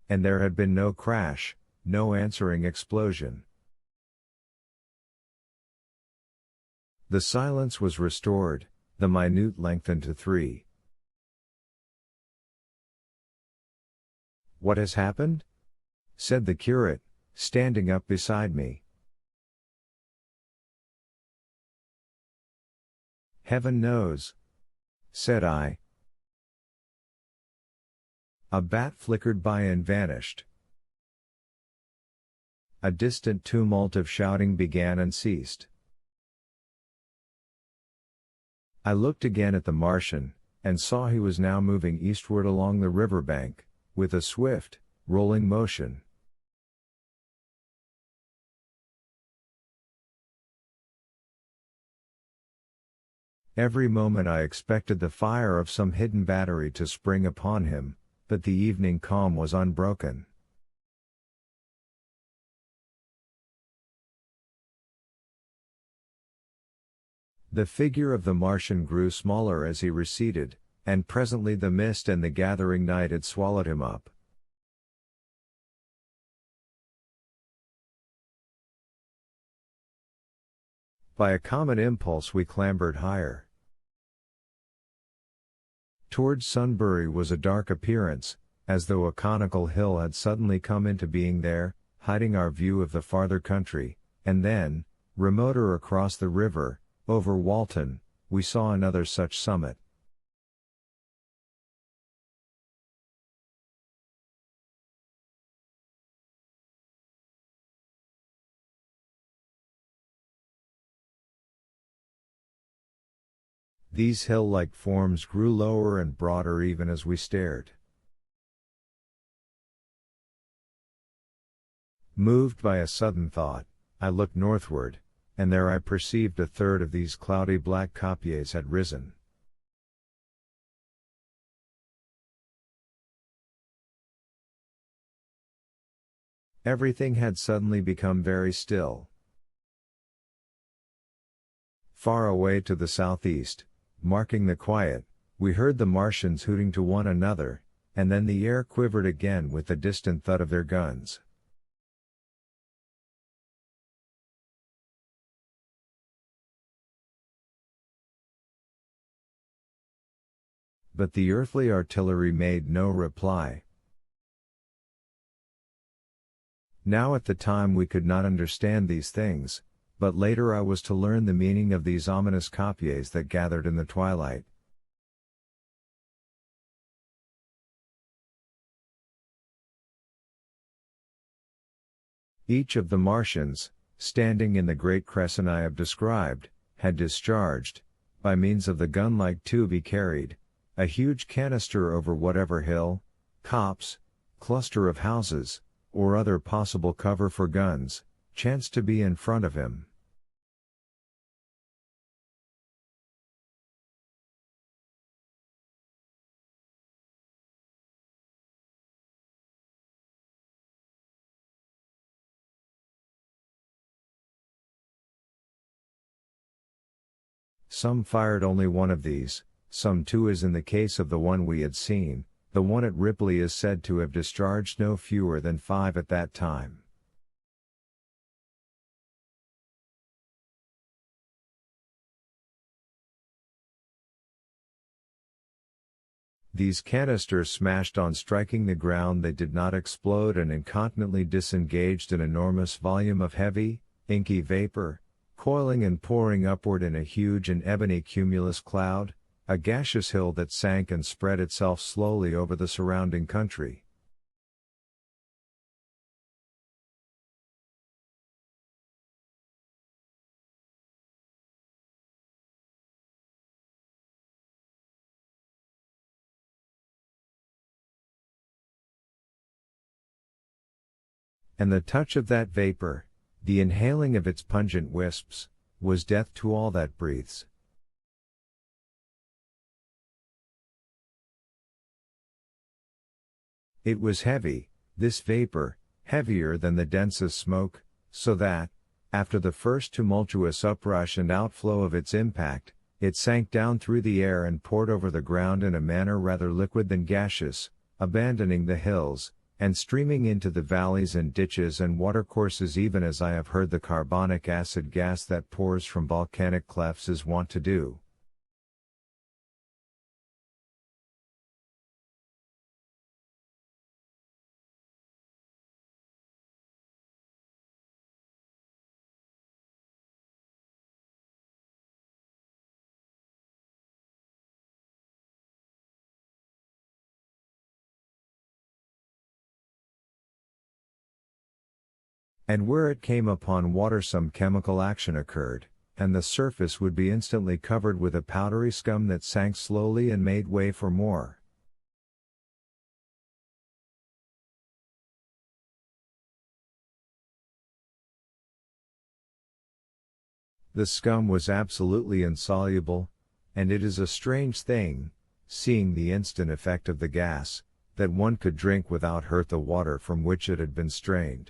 and there had been no crash, no answering explosion. The silence was restored, the minute lengthened to 3. "What has happened?" said the curate, standing up beside me. "Heaven knows," said I. A bat flickered by and vanished. A distant tumult of shouting began and ceased. I looked again at the Martian, and saw he was now moving eastward along the river bank, with a swift, rolling motion. Every moment I expected the fire of some hidden battery to spring upon him, but the evening calm was unbroken. The figure of the Martian grew smaller as he receded, and presently the mist and the gathering night had swallowed him up. By a common impulse we clambered higher. Towards Sunbury was a dark appearance, as though a conical hill had suddenly come into being there, hiding our view of the farther country, and then, remoter across the river, over Walton, we saw another such summit. These hill-like forms grew lower and broader even as we stared. Moved by a sudden thought, I looked northward, and there I perceived a third of these cloudy black kopjes had risen. Everything had suddenly become very still. Far away to the southeast, marking the quiet, we heard the Martians hooting to one another, and then the air quivered again with the distant thud of their guns. But the earthly artillery made no reply. Now at the time we could not understand these things, but later I was to learn the meaning of these ominous kopjes that gathered in the twilight. Each of the Martians, standing in the great crescent I have described, had discharged, by means of the gun-like tube he carried, a huge canister over whatever hill, copse, cluster of houses, or other possible cover for guns, chanced to be in front of him. Some fired only one of these, some two, as in the case of the one we had seen. The one at Ripley is said to have discharged no fewer than 5 at that time. These canisters smashed on striking the ground. They did not explode and incontinently disengaged an enormous volume of heavy, inky vapor, coiling and pouring upward in a huge and ebony cumulus cloud, a gaseous hill that sank and spread itself slowly over the surrounding country. And the touch of that vapor, the inhaling of its pungent wisps, was death to all that breathes. It was heavy, this vapor, heavier than the densest smoke, so that, after the first tumultuous uprush and outflow of its impact, it sank down through the air and poured over the ground in a manner rather liquid than gaseous, abandoning the hills, and streaming into the valleys and ditches and watercourses, even as I have heard the carbonic acid gas that pours from volcanic clefts is wont to do. And where it came upon water some chemical action occurred, and the surface would be instantly covered with a powdery scum that sank slowly and made way for more. The scum was absolutely insoluble, and it is a strange thing, seeing the instant effect of the gas, that one could drink without hurt the water from which it had been strained.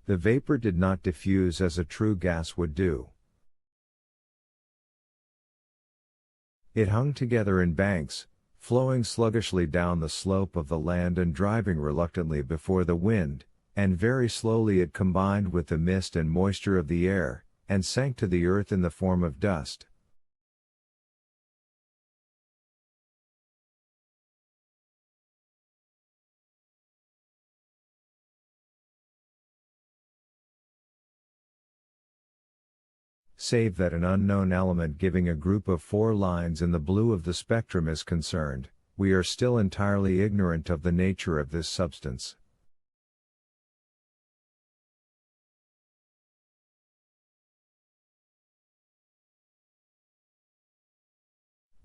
The vapor did not diffuse as a true gas would do. It hung together in banks, flowing sluggishly down the slope of the land and driving reluctantly before the wind, and very slowly it combined with the mist and moisture of the air, and sank to the earth in the form of dust. Save that an unknown element giving a group of 4 lines in the blue of the spectrum is concerned, we are still entirely ignorant of the nature of this substance.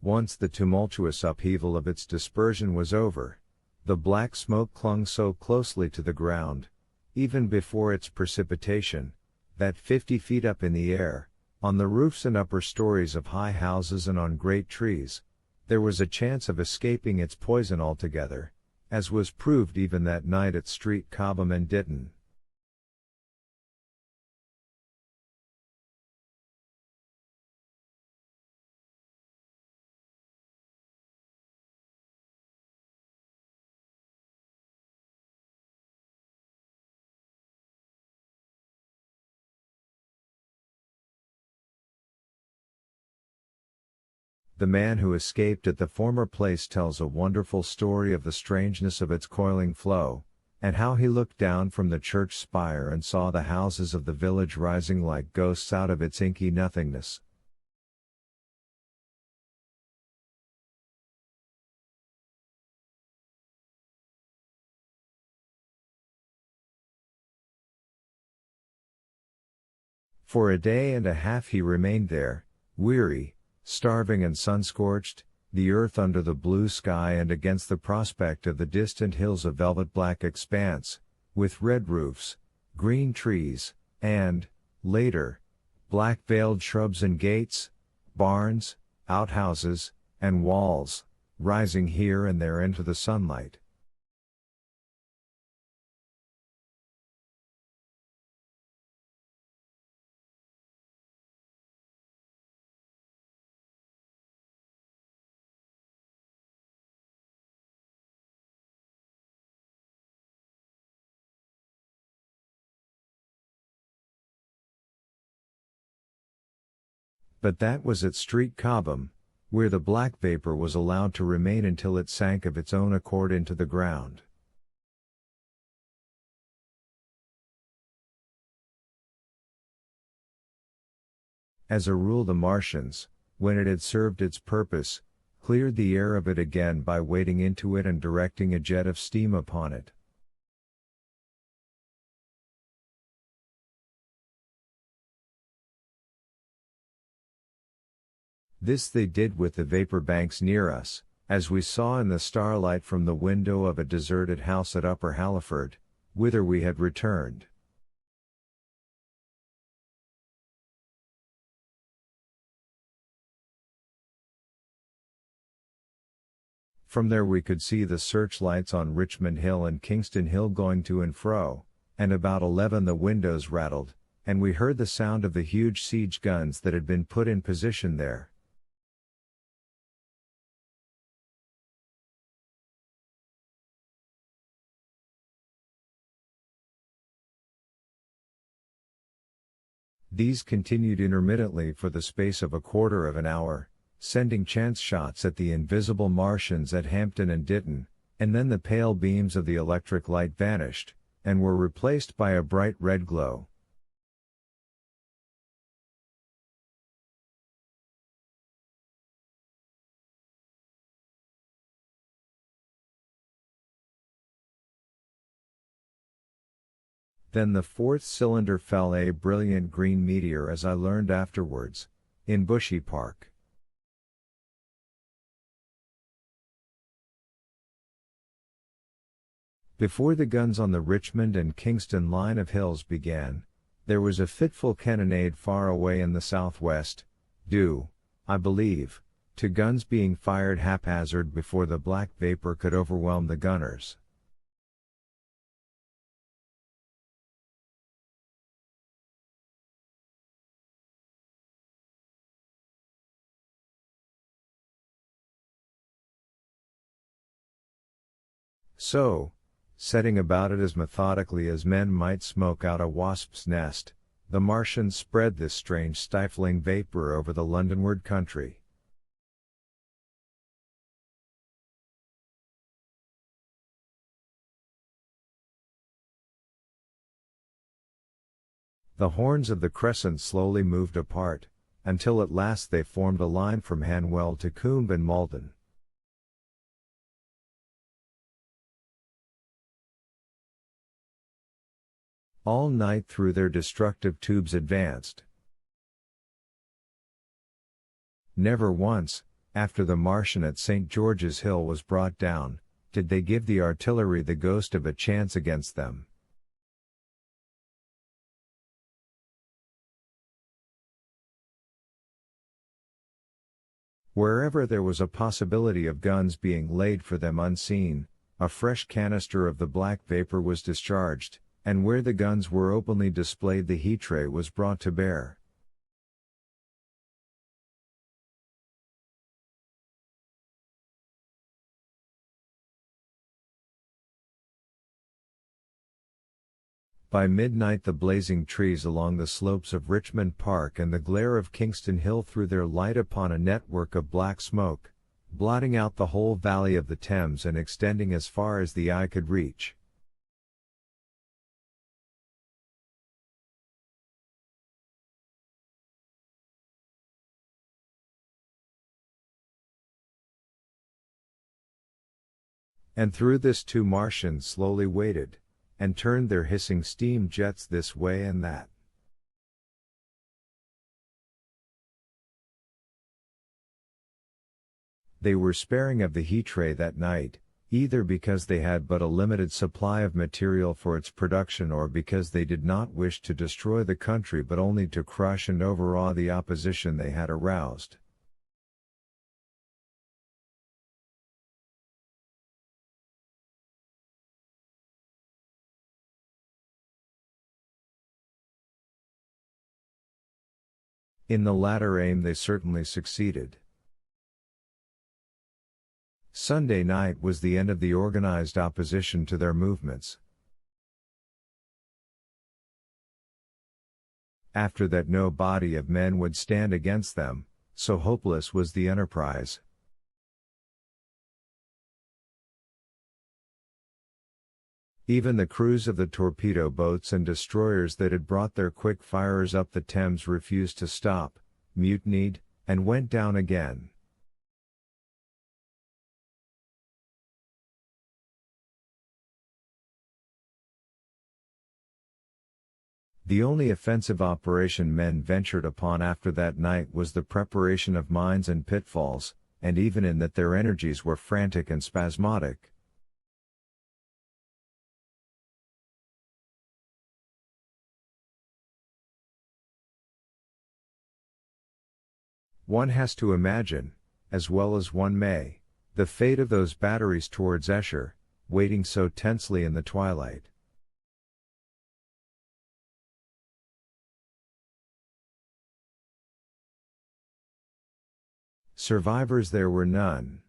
Once the tumultuous upheaval of its dispersion was over, the black smoke clung so closely to the ground, even before its precipitation, that 50 feet up in the air, on the roofs and upper stories of high houses and on great trees, there was a chance of escaping its poison altogether, as was proved even that night at Street Cobham and Ditton. The man who escaped at the former place tells a wonderful story of the strangeness of its coiling flow, and how he looked down from the church spire and saw the houses of the village rising like ghosts out of its inky nothingness. For a day and a half he remained there, weary, starving and sun-scorched, the earth under the blue sky and against the prospect of the distant hills a velvet-black expanse, with red roofs, green trees, and, later, black-veiled shrubs and gates, barns, outhouses, and walls, rising here and there into the sunlight. But that was at Street Cobham, where the black vapor was allowed to remain until it sank of its own accord into the ground. As a rule the Martians, when it had served its purpose, cleared the air of it again by wading into it and directing a jet of steam upon it. This they did with the vapor banks near us, as we saw in the starlight from the window of a deserted house at Upper Halliford, whither we had returned. From there we could see the searchlights on Richmond Hill and Kingston Hill going to and fro, and about 11 the windows rattled, and we heard the sound of the huge siege guns that had been put in position there. These continued intermittently for the space of a quarter of an hour, sending chance shots at the invisible Martians at Hampton and Ditton, and then the pale beams of the electric light vanished, and were replaced by a bright red glow. Then the fourth cylinder fell, a brilliant green meteor, as I learned afterwards, in Bushy Park. Before the guns on the Richmond and Kingston line of hills began, there was a fitful cannonade far away in the southwest, due, I believe, to guns being fired haphazard before the black vapor could overwhelm the gunners. So, setting about it as methodically as men might smoke out a wasp's nest, the Martians spread this strange stifling vapor over the Londonward country. The horns of the crescent slowly moved apart, until at last they formed a line from Hanwell to Coombe and Malden. All night through their destructive tubes advanced. Never once, after the Martian at St. George's Hill was brought down, did they give the artillery the ghost of a chance against them. Wherever there was a possibility of guns being laid for them unseen, a fresh canister of the black vapor was discharged, and where the guns were openly displayed the heat ray was brought to bear. By midnight the blazing trees along the slopes of Richmond Park and the glare of Kingston Hill threw their light upon a network of black smoke, blotting out the whole valley of the Thames and extending as far as the eye could reach. And through this 2 Martians slowly waded, and turned their hissing steam jets this way and that. They were sparing of the heat ray that night, either because they had but a limited supply of material for its production or because they did not wish to destroy the country but only to crush and overawe the opposition they had aroused. In the latter aim they certainly succeeded. Sunday night was the end of the organized opposition to their movements. After that no body of men would stand against them, so hopeless was the enterprise. Even the crews of the torpedo boats and destroyers that had brought their quick firers up the Thames refused to stop, mutinied, and went down again. The only offensive operation men ventured upon after that night was the preparation of mines and pitfalls, and even in that their energies were frantic and spasmodic. One has to imagine, as well as one may, the fate of those batteries towards Esher, waiting so tensely in the twilight. Survivors there were none.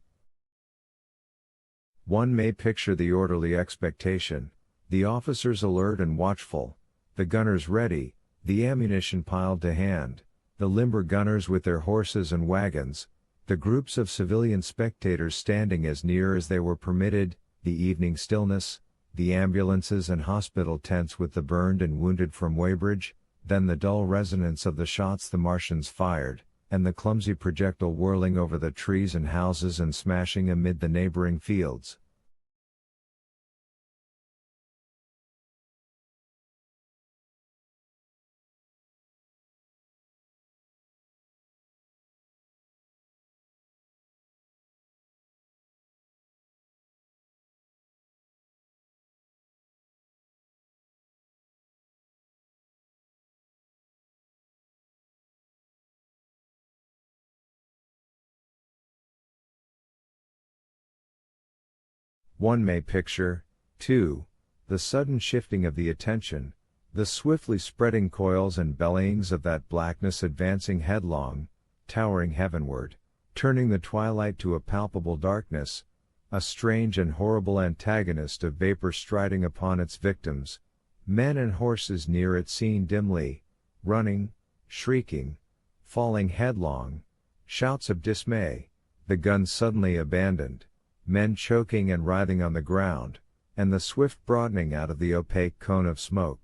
One may picture the orderly expectation, the officers alert and watchful, the gunners ready, the ammunition piled to hand, the limber gunners with their horses and wagons, the groups of civilian spectators standing as near as they were permitted, the evening stillness, the ambulances and hospital tents with the burned and wounded from Weybridge, then the dull resonance of the shots the Martians fired, and the clumsy projectile whirling over the trees and houses and smashing amid the neighboring fields. One may picture, too, the sudden shifting of the attention, the swiftly spreading coils and bellyings of that blackness advancing headlong, towering heavenward, turning the twilight to a palpable darkness, a strange and horrible antagonist of vapor striding upon its victims, men and horses near it seen dimly, running, shrieking, falling headlong, shouts of dismay, the guns suddenly abandoned, men choking and writhing on the ground, and the swift broadening out of the opaque cone of smoke.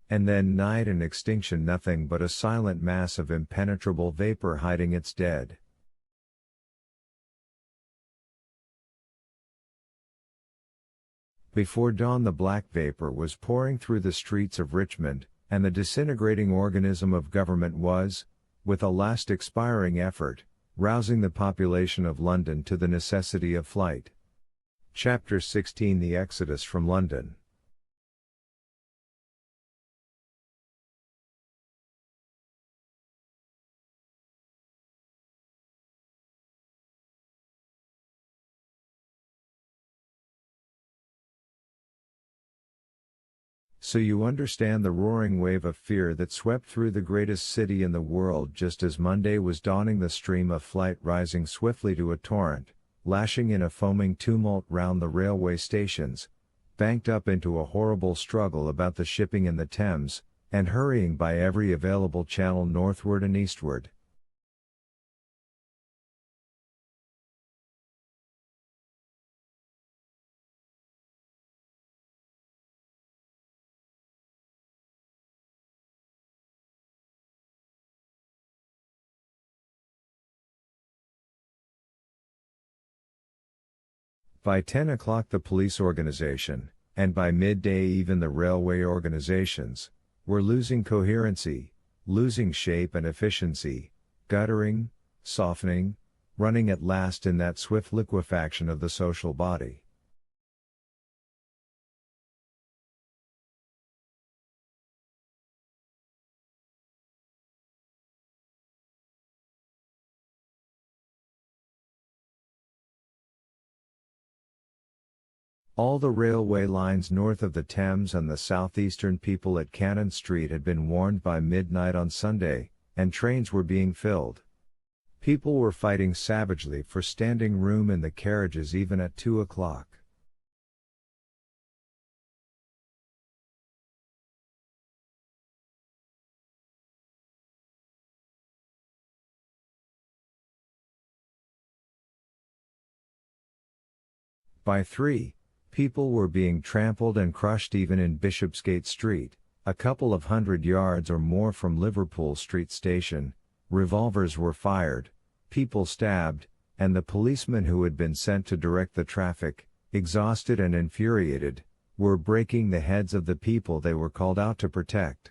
And then night and extinction, nothing but a silent mass of impenetrable vapor hiding its dead. Before dawn the black vapor was pouring through the streets of Richmond, and the disintegrating organism of government was, with a last expiring effort, rousing the population of London to the necessity of flight. Chapter 16: The Exodus from London. So you understand the roaring wave of fear that swept through the greatest city in the world just as Monday was dawning, the stream of flight rising swiftly to a torrent, lashing in a foaming tumult round the railway stations, banked up into a horrible struggle about the shipping in the Thames, and hurrying by every available channel northward and eastward. By 10 o'clock the police organization, and by midday even the railway organizations, were losing coherency, losing shape and efficiency, guttering, softening, running at last in that swift liquefaction of the social body. All the railway lines north of the Thames and the southeastern people at Cannon Street had been warned by midnight on Sunday, and trains were being filled. People were fighting savagely for standing room in the carriages even at 2 o'clock. By 3, people were being trampled and crushed even in Bishopsgate Street, a couple of 100 yards or more from Liverpool Street Station. Revolvers were fired, people stabbed, and the policemen who had been sent to direct the traffic, exhausted and infuriated, were breaking the heads of the people they were called out to protect.